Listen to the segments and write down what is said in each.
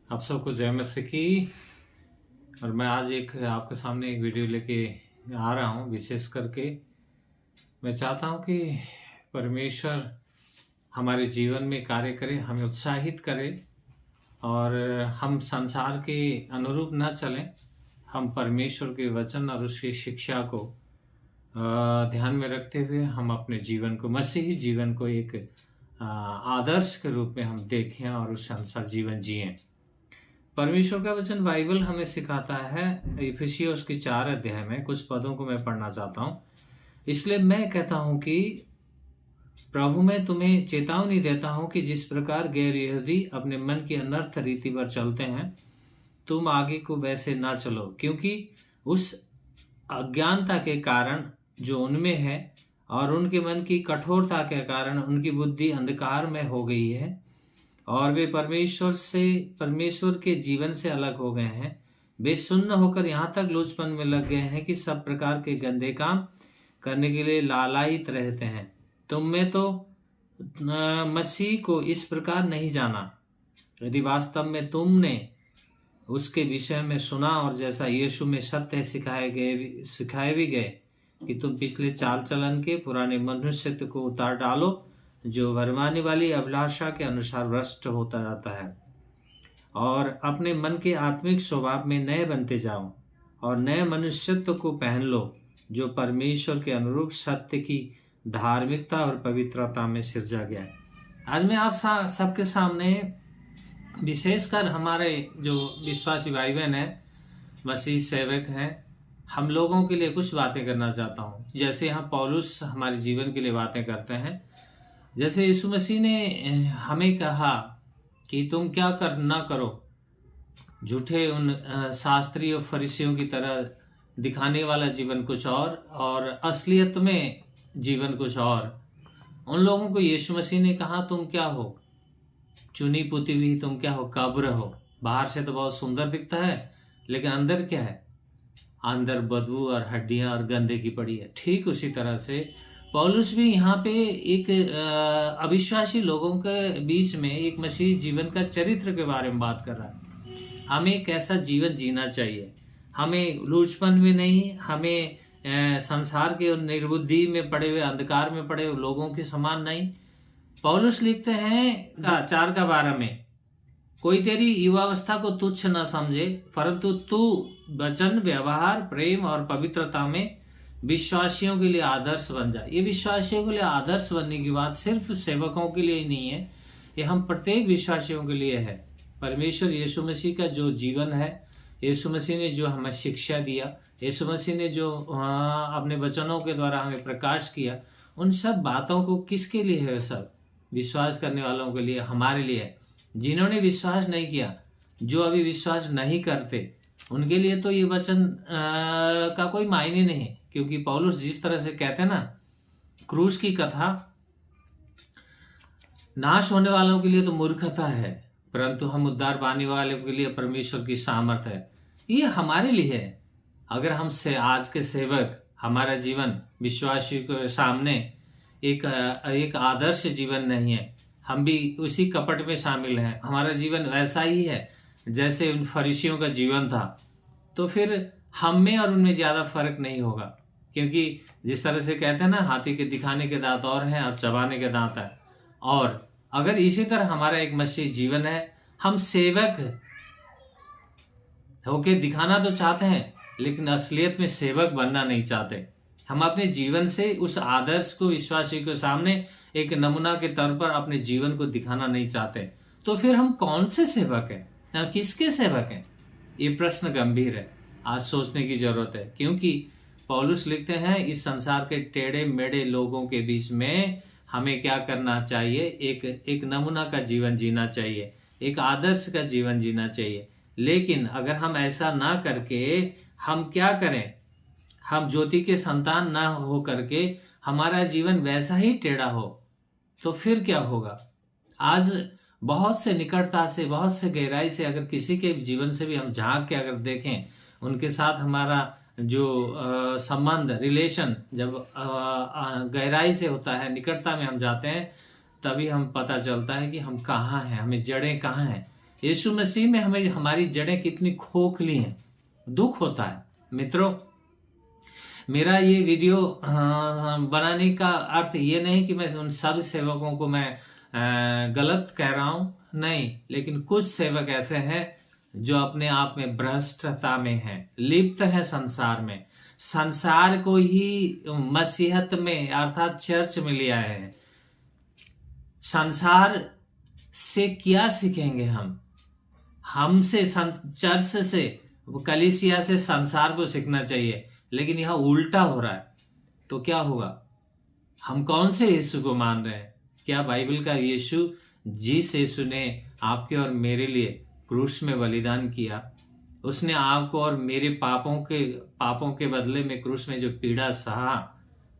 आप सबको जय मसीह की। और मैं आज आपके सामने एक वीडियो लेके आ रहा हूँ। विशेष करके मैं चाहता हूँ कि परमेश्वर हमारे जीवन में कार्य करे, हमें उत्साहित करे और हम संसार के अनुरूप न चलें। हम परमेश्वर के वचन और उसकी शिक्षा को ध्यान में रखते हुए हम अपने जीवन को, मसीही जीवन को एक आदर्श के रूप में हम देखें और उससे अनुसार जीवन जिएं। परमेश्वर का वचन बाइबल हमें सिखाता है। इफिसियों उसकी 4 अध्याय में कुछ पदों को मैं पढ़ना चाहता हूँ। इसलिए मैं कहता हूँ कि प्रभु मैं तुम्हें चेतावनी देता हूँ कि जिस प्रकार गैर यहूदी अपने मन की अनर्थ रीति पर चलते हैं, तुम आगे को वैसे ना चलो, क्योंकि उस अज्ञानता के कारण जो उनमें है और उनके मन की कठोरता के कारण उनकी बुद्धि अंधकार में हो गई है और वे परमेश्वर के जीवन से अलग हो गए हैं। वे सुन्न होकर यहाँ तक लुचपन में लग गए हैं कि सब प्रकार के गंदे काम करने के लिए लालायित रहते हैं। तुम में तो मसीह को इस प्रकार नहीं जाना, यदि वास्तव में तुमने उसके विषय में सुना और जैसा यीशु में सत्य सिखाए भी गए कि तुम पिछले चाल चलन के पुराने मनुष्यत्व को उतार डालो जो वर्माने वाली अभिलाषा के अनुसार भ्रष्ट होता जाता है, और अपने मन के आत्मिक स्वभाव में नए बनते जाओ और नए मनुष्यत्व को पहन लो जो परमेश्वर के अनुरूप सत्य की धार्मिकता और पवित्रता में सिरजा गया है। आज मैं आप सबके सामने विशेषकर हमारे जो विश्वासी भाई बहन है, मसीह सेवक हैं, हम लोगों के लिए कुछ बातें करना चाहता हूँ। जैसे यहाँ पौलुस हमारे जीवन के लिए बातें करते हैं। जैसे यीशु मसीह ने हमें कहा कि तुम क्या ना करो, झूठे उन शास्त्री और फरीसियों की तरह दिखाने वाला जीवन कुछ और असलियत में जीवन कुछ और। उन लोगों को यीशु मसीह ने कहा तुम क्या हो, चुनी पुती हुई तुम क्या हो, कब्र हो। बाहर से तो बहुत सुंदर दिखता है, लेकिन अंदर क्या है? अंदर बदबू और हड्डियां और गंदे की पड़ी है। ठीक उसी तरह से पौलुस भी यहाँ पे एक अविश्वासी लोगों के बीच में एक मसीह जीवन का चरित्र के बारे में बात कर रहा है। हमें कैसा जीवन जीना चाहिए, हमें लूचपन में नहीं, हमें संसार के निर्बुद्धि में पड़े हुए, अंधकार में पड़े हुए लोगों के समान नहीं। पौलुस लिखते हैं 4:12 में, कोई तेरी युवावस्था को तुच्छ न समझे, परंतु तू वचन, व्यवहार, प्रेम और पवित्रता में विश्वासियों के लिए आदर्श बन जाए। ये विश्वासियों के लिए आदर्श बनने की बात सिर्फ सेवकों के लिए ही नहीं है, ये हम प्रत्येक विश्वासियों के लिए है। परमेश्वर यीशु मसीह का जो जीवन है, यीशु मसीह ने जो हमें शिक्षा दिया, यीशु मसीह ने जो अपने वचनों के द्वारा हमें प्रकाश किया, उन सब बातों को किसके लिए है? सब विश्वास करने वालों के लिए, हमारे लिए है। जिन्होंने विश्वास नहीं किया, जो अभी विश्वास नहीं करते, उनके लिए तो ये वचन का कोई मायने नहीं है। क्योंकि पौलुस जिस तरह से कहते हैं ना, क्रूस की कथा नाश होने वालों के लिए तो मूर्खता है, परंतु हम उद्धार पाने वालों के लिए परमेश्वर की सामर्थ है। ये हमारे लिए है। अगर हम से आज के सेवक, हमारा जीवन विश्वासी के सामने एक आदर्श जीवन नहीं है, हम भी उसी कपट में शामिल हैं, हमारा जीवन वैसा ही है जैसे उन फरीसियों का जीवन था, तो फिर हम में और उनमें ज्यादा फर्क नहीं होगा। क्योंकि जिस तरह से कहते हैं ना, हाथी के दिखाने के दांत और हैं और चबाने के दांत है। और अगर इसी तरह हमारा एक मसीह जीवन है, हम सेवक होके दिखाना तो चाहते हैं, लेकिन असलियत में सेवक बनना नहीं चाहते। हम अपने जीवन से उस आदर्श को विश्वासी के सामने एक नमूना के तौर पर अपने जीवन को दिखाना नहीं चाहते, तो फिर हम कौन से सेवक हैं, किसके सेवक हैं? ये प्रश्न गंभीर है, आज सोचने की जरूरत है। क्योंकि पौलुस लिखते हैं इस संसार के टेढ़े मेढ़े लोगों के बीच में हमें क्या करना चाहिए? एक नमूना का जीवन जीना चाहिए, एक आदर्श का जीवन जीना चाहिए। लेकिन अगर हम ऐसा ना करके हम क्या करें, हम ज्योति के संतान ना हो करके हमारा जीवन वैसा ही टेढ़ा हो, तो फिर क्या होगा? आज बहुत से निकटता से, बहुत से गहराई से अगर किसी के जीवन से भी हम झांक के अगर देखें, उनके साथ हमारा जो संबंध, रिलेशन जब गहराई से होता है, निकटता में हम जाते हैं, तभी हम पता चलता है कि हम कहाँ हैं, हमें जड़ें कहाँ हैं। यीशु मसीह में हमें हमारी जड़ें कितनी खोखली हैं, दुख होता है। मित्रों, मेरा ये वीडियो बनाने का अर्थ ये नहीं कि मैं उन सब सेवकों को मैं गलत कह रहा हूं, नहीं, लेकिन कुछ सेवक ऐसे हैं जो अपने आप में भ्रष्टता में हैं, लिप्त हैं संसार में, संसार को ही मसीहत में अर्थात चर्च में ले आए हैं। संसार से क्या सीखेंगे हम? हमसे, चर्च से, कलीसिया से संसार को सीखना चाहिए, लेकिन यहां उल्टा हो रहा है। तो क्या होगा? हम कौन से यीशु को मान रहे हैं? क्या बाइबल का यीशु, जिस यीशु ने आपके और मेरे लिए क्रूस में बलिदान किया, उसने आपको और मेरे पापों के बदले में क्रूस में जो पीड़ा सहा,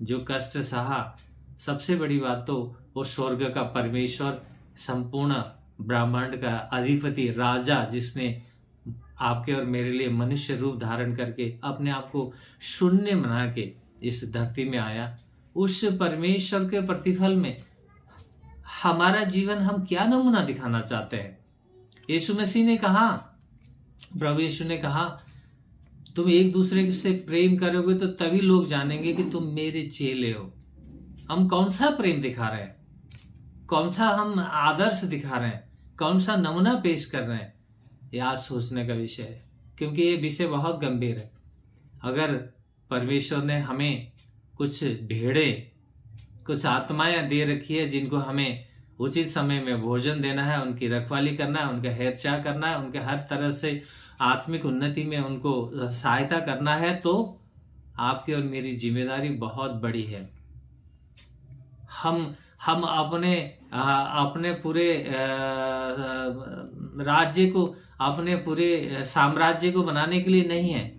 जो कष्ट सहा, सबसे बड़ी बात तो वो स्वर्ग का परमेश्वर, संपूर्ण ब्रह्मांड का अधिपति राजा, जिसने आपके और मेरे लिए मनुष्य रूप धारण करके अपने आप को शून्य बना के इस धरती में आया, उस परमेश्वर के प्रतिफल में हमारा जीवन हम क्या नमूना दिखाना चाहते हैं? यीशु मसीह ने कहा, प्रभु यीशु ने कहा, तुम एक दूसरे से प्रेम करोगे तो तभी लोग जानेंगे कि तुम मेरे चेले हो। हम कौन सा प्रेम दिखा रहे हैं? कौन सा हम आदर्श दिखा रहे हैं? कौन सा नमूना पेश कर रहे हैं? ये आज सोचने का विषय है, क्योंकि ये विषय बहुत गंभीर है। अगर परमेश्वर ने हमें कुछ भेड़े, कुछ आत्माएं दे रखी है, जिनको हमें उचित समय में भोजन देना है, उनकी रखवाली करना है, उनका हेरचाह करना है, उनके हर तरह से आत्मिक उन्नति में उनको सहायता करना है, तो आपकी और मेरी जिम्मेदारी बहुत बड़ी है। हम अपने पूरे राज्य को, अपने पूरे साम्राज्य को बनाने के लिए नहीं है।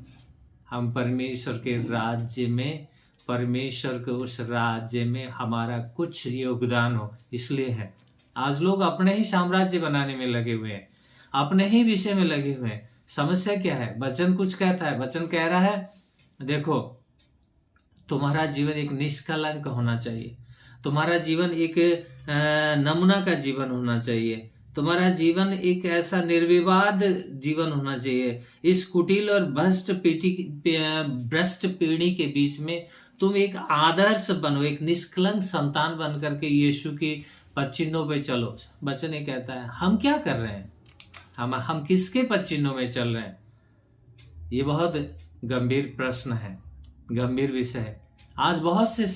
हम परमेश्वर के राज्य में, परमेश्वर के उस राज्य में हमारा कुछ योगदान हो, इसलिए है। आज लोग अपने ही साम्राज्य बनाने में लगे हुए हैं, अपने ही विषय में लगे हुए हैं। समस्या क्या है? वचन कुछ कहता है, वचन कह रहा है, देखो, तुम्हारा जीवन एक निष्कलंक होना चाहिए, तुम्हारा जीवन एक नमूना का जीवन होना चाहिए, तुम्हारा जीवन एक ऐसा निर्विवाद जीवन होना चाहिए। इस कुटिल और भ्रष्ट पीढ़ी के बीच में तुम एक आदर्श बनो, एक निष्कलंक संतान बन करके यीशु की पद चिन्हों पे चलो। वचन ये कहता है। हम क्या कर रहे हैं? हम किसके पद चिन्हों में चल रहे हैं? ये बहुत गंभीर प्रश्न है, गंभीर विषय है। आज बहुत से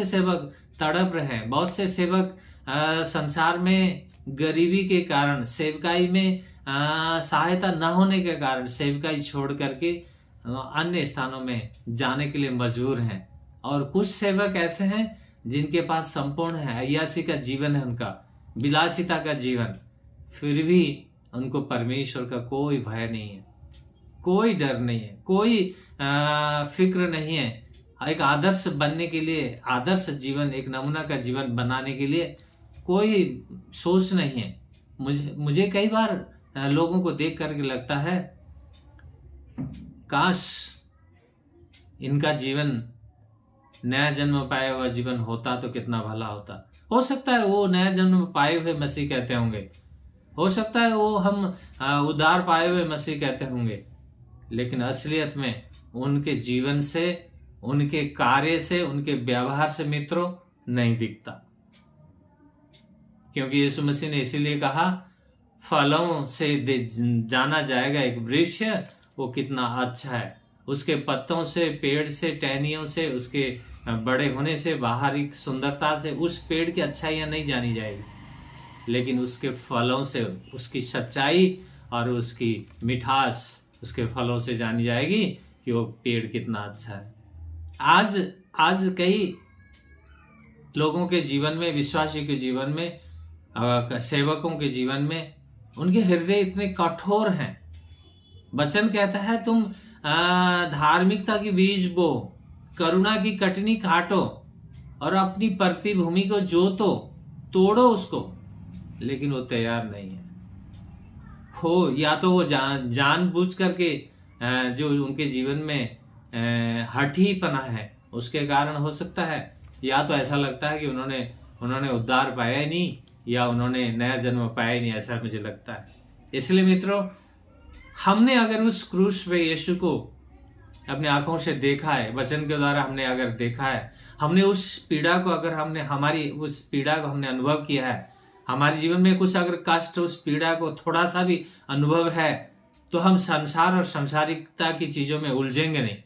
सेवक तड़प रहे हैं। बहुत से सेवक संसार में गरीबी के कारण, सेवकाई में सहायता न होने के कारण सेवकाई छोड़ करके अन्य स्थानों में जाने के लिए मजबूर हैं। और कुछ सेवक ऐसे हैं जिनके पास संपूर्ण है, अय्यासी का जीवन है, उनका विलासिता का जीवन, फिर भी उनको परमेश्वर का कोई भय नहीं है, कोई डर नहीं है, कोई फिक्र नहीं है। एक आदर्श बनने के लिए, आदर्श जीवन, एक नमूना का जीवन बनाने के लिए कोई सोच नहीं है। मुझे कई बार लोगों को देख करके लगता है, काश इनका जीवन नया जन्म पाया हुआ जीवन होता तो कितना भला होता। हो सकता है वो नया जन्म पाए हुए मसीह कहते होंगे, हो सकता है वो हम उद्धार पाए हुए मसीह कहते होंगे, लेकिन असलियत में उनके जीवन से, उनके कार्य से, उनके व्यवहार से मित्रों नहीं दिखता। क्योंकि यीशु मसीह ने इसीलिए कहा, फलों से जाना जाएगा एक वृक्ष वो कितना अच्छा है। उसके पत्तों से, पेड़ से, टहनियों से, उसके बड़े होने से, बाहरी सुंदरता से उस पेड़ की अच्छाइयां नहीं जानी जाएगी, लेकिन उसके फलों से, उसकी सच्चाई और उसकी मिठास उसके फलों से जानी जाएगी कि वो पेड़ कितना अच्छा है। आज कई लोगों के जीवन में, विश्वासी के जीवन में, सेवकों के जीवन में, उनके हृदय इतने कठोर हैं। वचन कहता है, तुम धार्मिकता की बीज बो, करुणा की कटनी काटो और अपनी प्रतिभूमि को जोतो, तोड़ो उसको, लेकिन वो तैयार नहीं है। हो या तो वो जानबूझ करके जो उनके जीवन में हठीपना है उसके कारण हो सकता है, या तो ऐसा लगता है कि उन्होंने उद्धार पाया ही नहीं, या उन्होंने नया जन्म पाया ही नहीं, ऐसा मुझे लगता है। इसलिए मित्रों, हमने अगर उस क्रूस पे यीशु को अपनी आंखों से देखा है, वचन के द्वारा हमने अगर देखा है, हमने उस पीड़ा को अगर हमारी उस पीड़ा को हमने अनुभव किया है, हमारे जीवन में कुछ अगर कष्ट, उस पीड़ा को थोड़ा सा भी अनुभव है, तो हम संसार और संसारिकता की चीजों में उलझेंगे नहीं।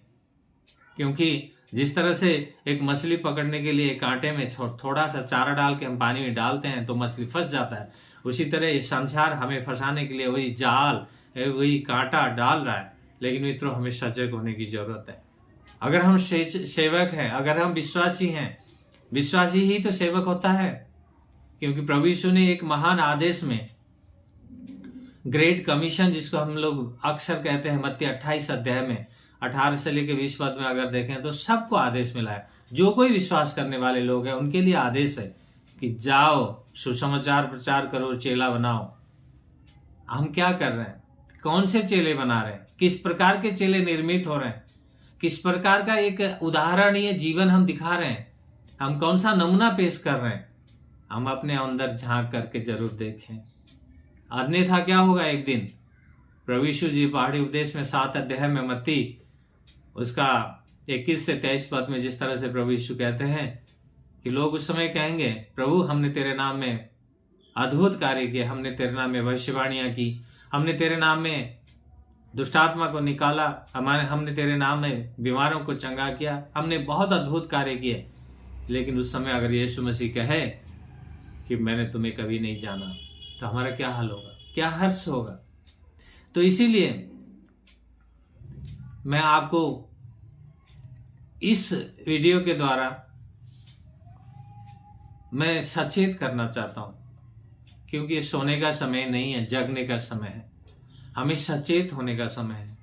क्योंकि जिस तरह से एक मछली पकड़ने के लिए कांटे में थोड़ा सा चारा डाल के हम पानी में डालते हैं तो मछली फंस जाता है, उसी तरह ये संसार हमें फंसाने के लिए वही जाल, वही कांटा डाल रहा है। लेकिन मित्रों, हमें सजग होने की जरूरत है। अगर हम सेवक हैं, अगर हम विश्वासी हैं, विश्वासी ही तो सेवक होता है। क्योंकि प्रभु यीशु ने एक महान आदेश में, ग्रेट कमीशन जिसको हम लोग अक्सर कहते हैं, मत्ती 28 अध्याय में 18 से लेकर 20 पद में अगर देखें तो सबको आदेश मिला है। जो कोई विश्वास करने वाले लोग हैं उनके लिए आदेश है कि जाओ, सुसमाचार प्रचार करो, चेला बनाओ। हम क्या कर रहे हैं? कौन से चेले बना रहे हैं? किस प्रकार के चेले निर्मित हो रहे हैं? किस प्रकार का एक उदाहरणीय जीवन हम दिखा रहे हैं? हम कौन सा नमूना पेश कर रहे हैं? हम अपने अंदर झांक करके जरूर देखें, अन्यथा क्या होगा? एक दिन प्रभु यीशु जी पहाड़ी उपदेश में 7 अध्याय में मत्ती उसका 21 से 23 पद में जिस तरह से प्रभु यीशु कहते हैं कि लोग उस समय कहेंगे, प्रभु हमने तेरे नाम में अद्भुत कार्य किए, हमने तेरे नाम में भविष्यवाणियां की, हमने तेरे नाम में दुष्टात्मा को निकाला, हमने तेरे नाम में बीमारों को चंगा किया, हमने बहुत अद्भुत कार्य किए। लेकिन उस समय अगर यीशु मसीह कहे कि मैंने तुम्हें कभी नहीं जाना, तो हमारा क्या हाल होगा? क्या हर्ष होगा? तो इसीलिए मैं आपको इस वीडियो के द्वारा मैं सचेत करना चाहता हूं, क्योंकि ये सोने का समय नहीं है, जगने का समय है। हमें सचेत होने का समय है।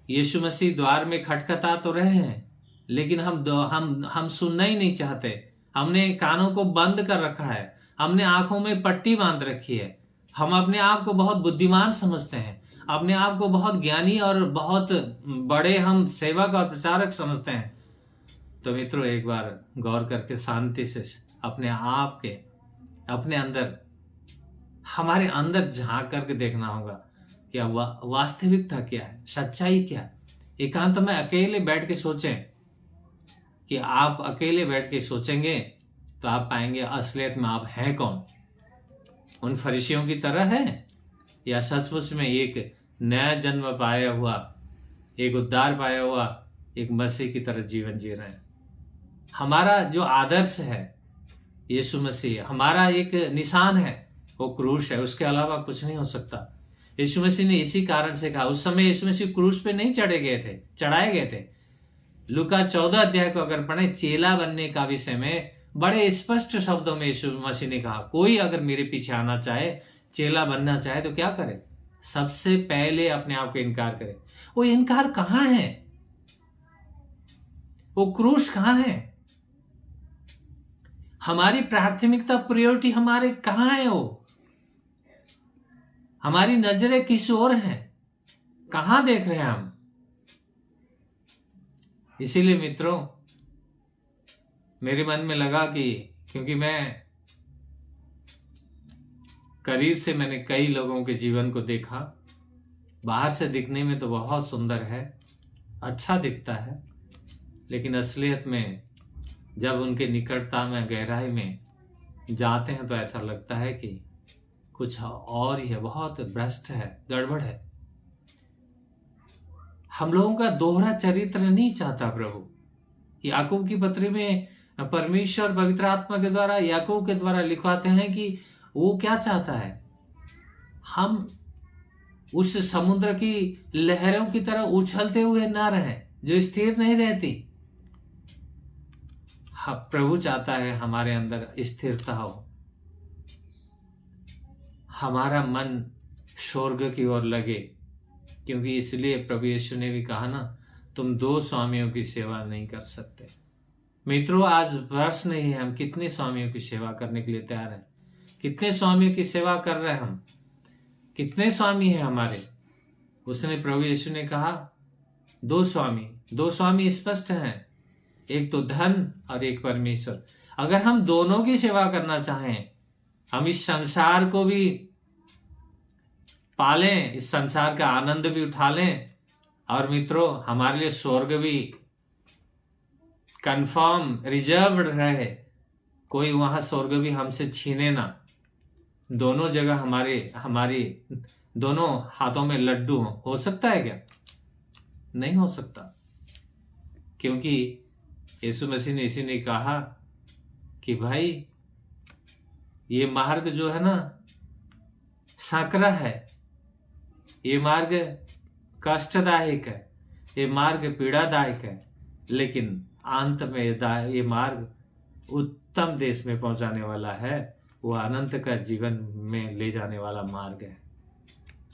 यीशु मसीह द्वार में खटखटा तो रहे हैं, लेकिन हम सुनना ही नहीं चाहते। हमने कानों को बंद कर रखा है, हमने आंखों में पट्टी बांध रखी है। हम अपने आप को बहुत बुद्धिमान समझते हैं, अपने आप को बहुत ज्ञानी और बहुत बड़े हम सेवक और प्रचारक समझते हैं। तो मित्रों, एक बार गौर करके शांति से अपने आप के, अपने अंदर, हमारे अंदर झांक करके देखना होगा कि वास्तविकता क्या है, सच्चाई क्या है। एकांत में अकेले बैठ के सोचें, कि आप अकेले बैठ के सोचेंगे तो आप पाएंगे असलियत में आप हैं कौन? उन फरीसियों की तरह है, या सचमुच में एक नया जन्म पाया हुआ, एक उद्धार पाया हुआ एक मसीह की तरह जीवन जी रहे हैं? हमारा जो आदर्श है यीशु मसीह, हमारा एक निशान है, वो क्रूस है, उसके अलावा कुछ नहीं हो सकता। यीशु मसीह ने इसी कारण से कहा, उस समय यीशु मसीह क्रूस पे नहीं चढ़ाए गए थे। लूका 14 अध्याय को अगर पढ़े, चेला बनने का विषय में बड़े स्पष्ट शब्दों में यीशु मसीह ने कहा, कोई अगर मेरे पीछे आना चाहे, चेला बनना चाहे तो क्या करे? सबसे पहले अपने आप को इनकार करे। वो इनकार कहां है? वो क्रूस कहां है? हमारी प्राथमिकता, प्रायोरिटी हमारे कहां है? वो हमारी नजरें किस ओर हैं? कहां देख रहे हैं हम? इसीलिए मित्रों, मेरे मन में लगा कि क्योंकि मैं करीब से मैंने कई लोगों के जीवन को देखा, बाहर से दिखने में तो बहुत सुंदर है, अच्छा दिखता है, लेकिन असलियत में जब उनके निकटता में, गहराई में जाते हैं तो ऐसा लगता है कि कुछ और ही है, बहुत भ्रष्ट है, गड़बड़ है। हम लोगों का दोहरा चरित्र नहीं चाहता प्रभु। याकूब की पत्री में परमेश्वर पवित्र आत्मा के द्वारा याकूब के द्वारा लिखवाते हैं कि वो क्या चाहता है? हम उस समुद्र की लहरों की तरह उछलते हुए ना रहें, जो स्थिर नहीं रहती। प्रभु चाहता है हमारे अंदर स्थिरता हो, हमारा मन स्वर्ग की ओर लगे। क्योंकि इसलिए प्रभु यीशु ने भी कहा ना, तुम 2 स्वामियों की सेवा नहीं कर सकते। मित्रों, आज प्रश्न ही है, हम कितने स्वामियों की सेवा करने के लिए तैयार हैं? कितने स्वामियों की सेवा कर रहे हैं हम? कितने स्वामी हैं हमारे? उसने, प्रभु यीशु ने कहा 2 स्वामी स्पष्ट हैं, एक तो धन और एक परमेश्वर। अगर हम दोनों की सेवा करना चाहें हम इस संसार को भी पालें, इस संसार का आनंद भी उठा लें, और मित्रों हमारे लिए स्वर्ग भी कंफर्म रिजर्व्ड रहे, कोई वहां स्वर्ग भी हमसे छीने ना। दोनों जगह हमारी दोनों हाथों में लड्डू हो सकता है क्या? नहीं हो सकता, क्योंकि यीशु मसीह ने इसी ने कहा कि भाई ये मार्ग जो है ना सांकरा है, ये मार्ग कष्टदायक है, ये मार्ग पीड़ादायक है, लेकिन अंत में ये मार्ग उत्तम देश में पहुंचाने वाला है, वो अनंत का जीवन में ले जाने वाला मार्ग है।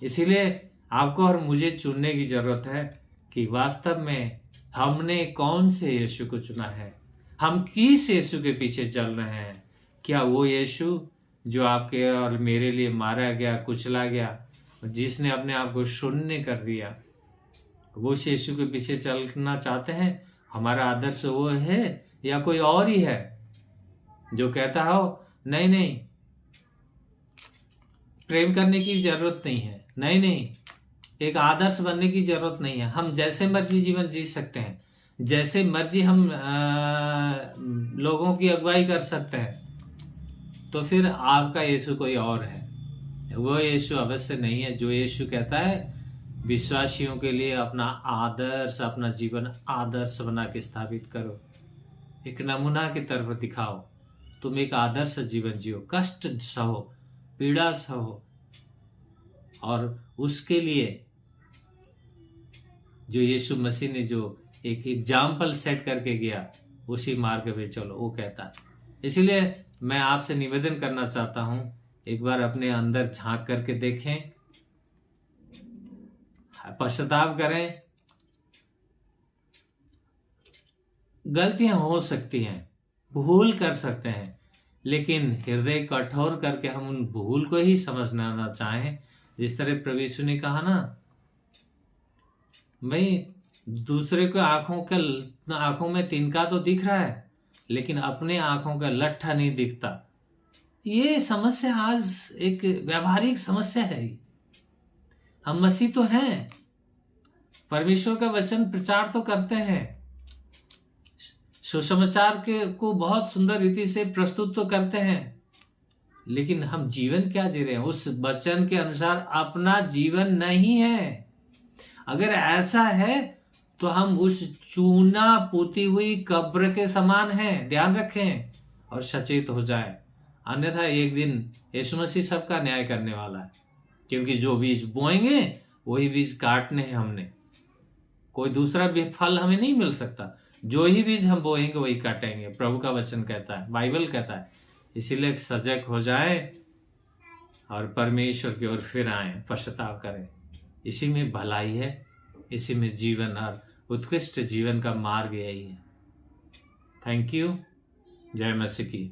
इसीलिए आपको और मुझे चुनने की जरूरत है कि वास्तव में हमने कौन से यीशु को चुना है, हम किस यीशु के पीछे चल रहे हैं। क्या वो यीशु जो आपके और मेरे लिए मारा गया, कुचला गया, जिसने अपने आप को शून्य कर दिया, वो यीशु के पीछे चलना चाहते हैं? हमारा आदर्श वो है या कोई और ही है जो कहता हो नहीं नहीं प्रेम करने की जरूरत नहीं है, नहीं नहीं एक आदर्श बनने की जरूरत नहीं है, हम जैसे मर्जी जीवन जी सकते हैं, जैसे मर्जी हम लोगों की अगुवाई कर सकते हैं, तो फिर आपका यीशु कोई और है। वो यीशु अवश्य नहीं है जो यीशु कहता है विश्वासियों के लिए अपना आदर्श, अपना जीवन आदर्श बना के स्थापित करो, एक नमूना की तरफ दिखाओ, तुम एक आदर्श जीवन जियो, कष्ट सहो, पीड़ा सहो, और उसके लिए जो यीशु मसीह ने जो एक एग्जाम्पल सेट करके गया, उसी मार्ग पे चलो, वो कहता है। इसलिए मैं आपसे निवेदन करना चाहता हूं, एक बार अपने अंदर झांक करके देखें, पश्चाताप करें। गलतियां हो सकती हैं, भूल कर सकते हैं, लेकिन हृदय कठोर करके हम उन भूल को ही समझना ना चाहें। जिस तरह प्रभु यीशु ने कहा ना, भाई दूसरे को आंखों में तिनका तो दिख रहा है, लेकिन अपने आंखों का लट्ठा नहीं दिखता। ये समस्या आज एक व्यवहारिक समस्या है। हम मसीह तो हैं, परमेश्वर का वचन प्रचार तो करते हैं, सुसमाचार को बहुत सुंदर रीति से प्रस्तुत तो करते हैं, लेकिन हम जीवन क्या जी रहे हैं उस वचन के अनुसार अपना जीवन नहीं है। अगर ऐसा है तो हम उस चूना पोती हुई कब्र के समान हैं, ध्यान रखें और सचेत हो जाए, अन्यथा एक दिन यीशु मसीह सबका न्याय करने वाला है। क्योंकि जो बीज बोएंगे वही बीज काटने हैं हमने, कोई दूसरा भी फल हमें नहीं मिल सकता। जो ही बीज हम बोएंगे वही काटेंगे, प्रभु का वचन कहता है, बाइबल कहता है। इसीलिए सजग हो जाए और परमेश्वर की ओर फिर आए, पश्चाताप करें। इसी में भलाई है, इसी में जीवन और उत्कृष्ट जीवन का मार्ग यही है। Thank you. जय मसीह की।